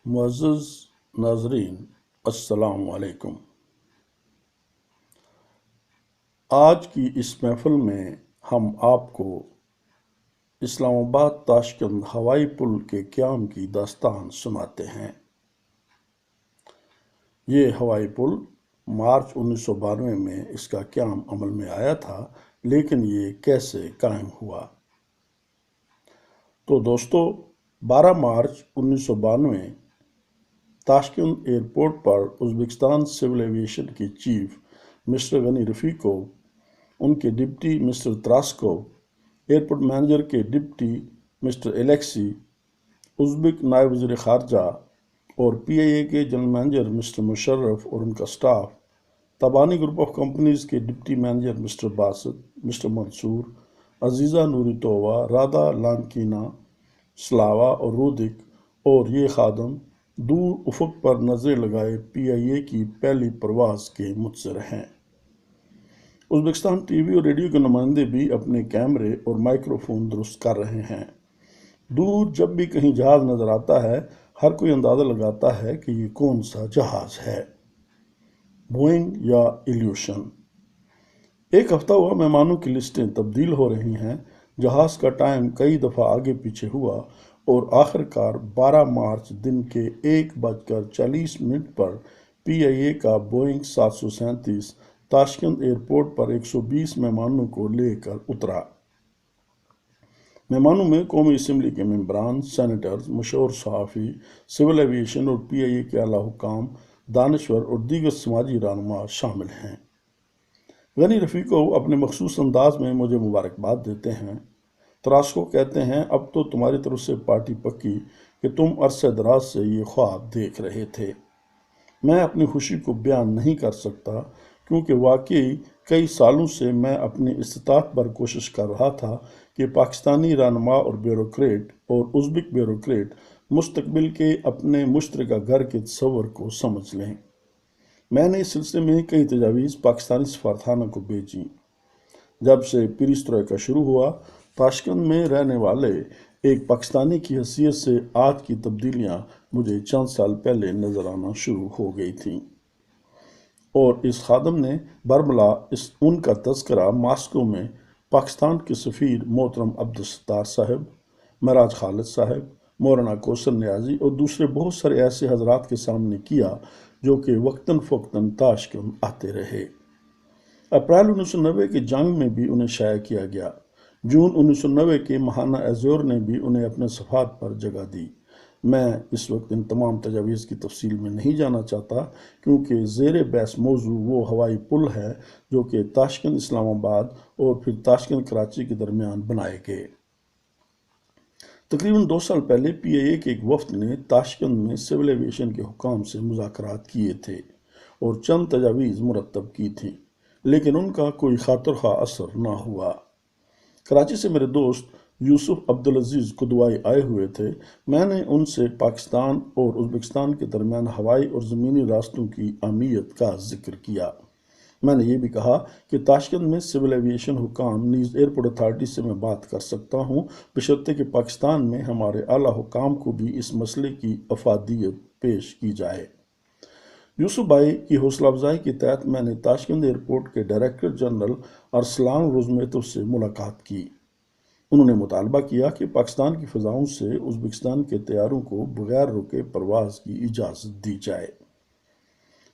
معزز ناظرین، السلام علیکم۔ آج کی اس محفل میں ہم آپ کو اسلام آباد تاشقند ہوائی پل کے قیام کی داستان سناتے ہیں۔ یہ ہوائی پل مارچ 1992 میں اس کا قیام عمل میں آیا تھا، لیکن یہ کیسے قائم ہوا؟ تو دوستو، 12 مارچ 1992 تاشقند ایئرپورٹ پر ازبکستان سول ایویشن کے چیف مسٹر غنی رفیقوف، ان کے ڈپٹی مسٹر تراسکوف، ایئرپورٹ مینیجر کے ڈپٹی مسٹر الیکسی، ازبک نائب وزیر خارجہ اور پی آئی اے کے جنرل مینیجر مسٹر مشرف اور ان کا staff, Tabani group of companies کے deputy manager mister Basit, mister Mansoor, Aziza Noori Tooba, Radha لانکینا، سلاوا اور رودک اور یہ خادم دور افق پر نظریں لگائے پی آئی اے کی پہلی پرواز کے متظر ہیں۔ ازبکستان ٹی وی اور ریڈیو کے نمائندے بھی اپنے کیمرے اور مائکروفون درست کر رہے ہیں۔ دور جب بھی کہیں جہاز نظر آتا ہے، ہر کوئی اندازہ لگاتا ہے کہ یہ کون سا جہاز ہے، بوئنگ یا ایلیوشن۔ ایک ہفتہ ہوا مہمانوں کی لسٹیں تبدیل ہو رہی ہیں، جہاز کا ٹائم کئی دفعہ آگے پیچھے ہوا اور آخر کار 12 مارچ دن کے 1:40 پر پی آئی اے کا بوئنگ 737 تاشقند ایئرپورٹ پر 120 مہمانوں کو لے کر اترا۔ مہمانوں میں قومی اسمبلی کے ممبران، سینیٹرز، مشہور صحافی، سول ایویشن اور پی آئی اے کے اعلیٰ حکام، دانشور اور دیگر سماجی رہنما شامل ہیں۔ غنی رفیقوف اپنے مخصوص انداز میں مجھے مبارکباد دیتے ہیں۔ تراسکو کہتے ہیں، اب تو تمہاری طرف سے پارٹی پکی کہ تم عرصہ دراز سے یہ خواب دیکھ رہے تھے۔ میں اپنی خوشی کو بیان نہیں کر سکتا، کیونکہ واقعی کئی سالوں سے میں اپنی استطاعت پر کوشش کر رہا تھا کہ پاکستانی رہنما اور بیوروکریٹ اور ازبک بیوروکریٹ مستقبل کے اپنے مشترکہ گھر کے تصور کو سمجھ لیں۔ میں نے اس سلسلے میں کئی تجاویز پاکستانی سفارتخانہ کو بھیجیں۔ جب سے پیریستروئکا شروع ہوا، تاشقند میں رہنے والے ایک پاکستانی کی حیثیت سے آج کی تبدیلیاں مجھے چند سال پہلے نظر آنا شروع ہو گئی تھیں، اور اس خادم نے برملا ان کا تذکرہ ماسکو میں پاکستان کے سفیر محترم عبدالستار صاحب، معراج خالد صاحب، مولانا کوثر نیازی اور دوسرے بہت سارے ایسے حضرات کے سامنے کیا جو کہ وقتاً فوقتاً تاشقند آتے رہے۔ اپریل 1990 کی جنگ میں بھی انہیں شائع کیا گیا۔ جون 1990 کے ماہانہ ایزور نے بھی انہیں اپنے صفحات پر جگہ دی۔ میں اس وقت ان تمام تجاویز کی تفصیل میں نہیں جانا چاہتا، کیونکہ زیر بحث موضوع وہ ہوائی پل ہے جو کہ تاشقند اسلام آباد اور پھر تاشقند کراچی کے درمیان بنائے گئے۔ تقریباً 2 سال پہلے پی آئی اے کے ایک وفد نے تاشقند میں سول ایویشن کے حکام سے مذاکرات کیے تھے اور چند تجاویز مرتب کی تھیں، لیکن ان کا کوئی خاطر خواہ اثر نہ ہوا۔ کراچی سے میرے دوست یوسف عبدالعزیز قدوائی آئے ہوئے تھے۔ میں نے ان سے پاکستان اور ازبکستان کے درمیان ہوائی اور زمینی راستوں کی اہمیت کا ذکر کیا۔ میں نے یہ بھی کہا کہ تاشقند میں سول ایویشن حکام نیز ایئرپورٹ اتھارٹی سے میں بات کر سکتا ہوں، بشرطے کہ پاکستان میں ہمارے اعلیٰ حکام کو بھی اس مسئلے کی افادیت پیش کی جائے۔ یوسف بھائی کی حوصلہ افزائی کے تحت میں نے تاشقند ایئرپورٹ کے ڈائریکٹر جنرل ارسلان روزمیتوف سے ملاقات کی۔ انہوں نے مطالبہ کیا کہ پاکستان کی فضاؤں سے ازبکستان کے طیاروں کو بغیر رکے پرواز کی اجازت دی جائے۔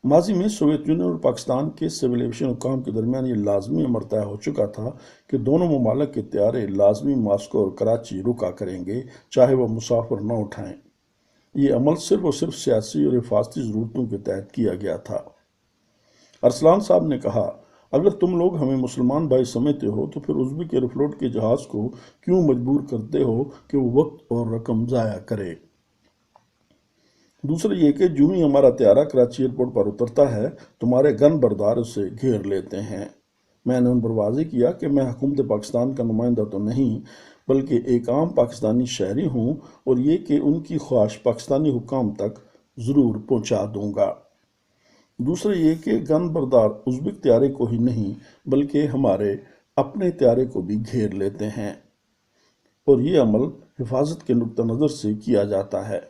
ماضی میں سوویت یونین اور پاکستان کے سول ایویشن حکام کے درمیان یہ لازمی امر طے ہو چکا تھا کہ دونوں ممالک کے طیارے لازمی ماسکو اور کراچی رکا کریں گے، چاہے وہ مسافر نہ اٹھائیں۔ یہ عمل صرف اور صرف سیاسی اور حفاظتی ضرورتوں کے تحت کیا گیا تھا۔ ارسلان صاحب نے کہا، اگر تم لوگ ہمیں مسلمان بھائی سمجھتے ہو تو پھر ازبک ایئرفلوٹ کے جہاز کو کیوں مجبور کرتے ہو کہ وہ وقت اور رقم ضائع کرے؟ دوسرا یہ کہ جو ہی ہمارا طیارہ کراچی ایئرپورٹ پر اترتا ہے، تمہارے گن بردار اسے گھیر لیتے ہیں۔ میں نے ان پر واضح کیا کہ میں حکومت پاکستان کا نمائندہ تو نہیں، بلکہ ایک عام پاکستانی شہری ہوں، اور یہ کہ ان کی خواہش پاکستانی حکام تک ضرور پہنچا دوں گا۔ دوسرا یہ کہ گن بردار ازبک طیارے کو ہی نہیں بلکہ ہمارے اپنے طیارے کو بھی گھیر لیتے ہیں، اور یہ عمل حفاظت کے نقطہ نظر سے کیا جاتا ہے۔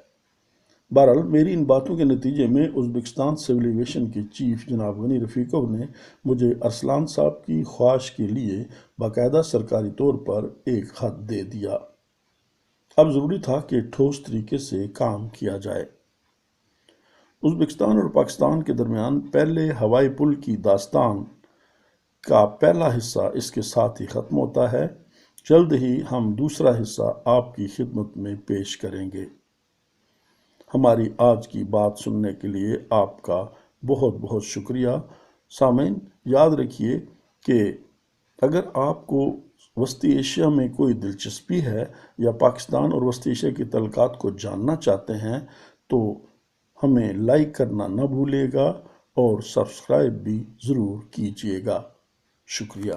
بہرحال میری ان باتوں کے نتیجے میں ازبکستان سول ایویشن کے چیف جناب غنی رفیقوف نے مجھے ارسلان صاحب کی خواہش کے لیے باقاعدہ سرکاری طور پر ایک خط دے دیا۔ اب ضروری تھا کہ ٹھوس طریقے سے کام کیا جائے۔ ازبکستان اور پاکستان کے درمیان پہلے ہوائی پل کی داستان کا پہلا حصہ اس کے ساتھ ہی ختم ہوتا ہے۔ جلد ہی ہم دوسرا حصہ آپ کی خدمت میں پیش کریں گے۔ ہماری آج کی بات سننے کے لیے آپ کا بہت بہت شکریہ۔ سامعین، یاد رکھیے کہ اگر آپ کو وسطی ایشیا میں کوئی دلچسپی ہے یا پاکستان اور وسطی ایشیا کے تعلقات کو جاننا چاہتے ہیں تو ہمیں لائک کرنا نہ بھولیے گا اور سبسکرائب بھی ضرور کیجیے گا۔ شکریہ۔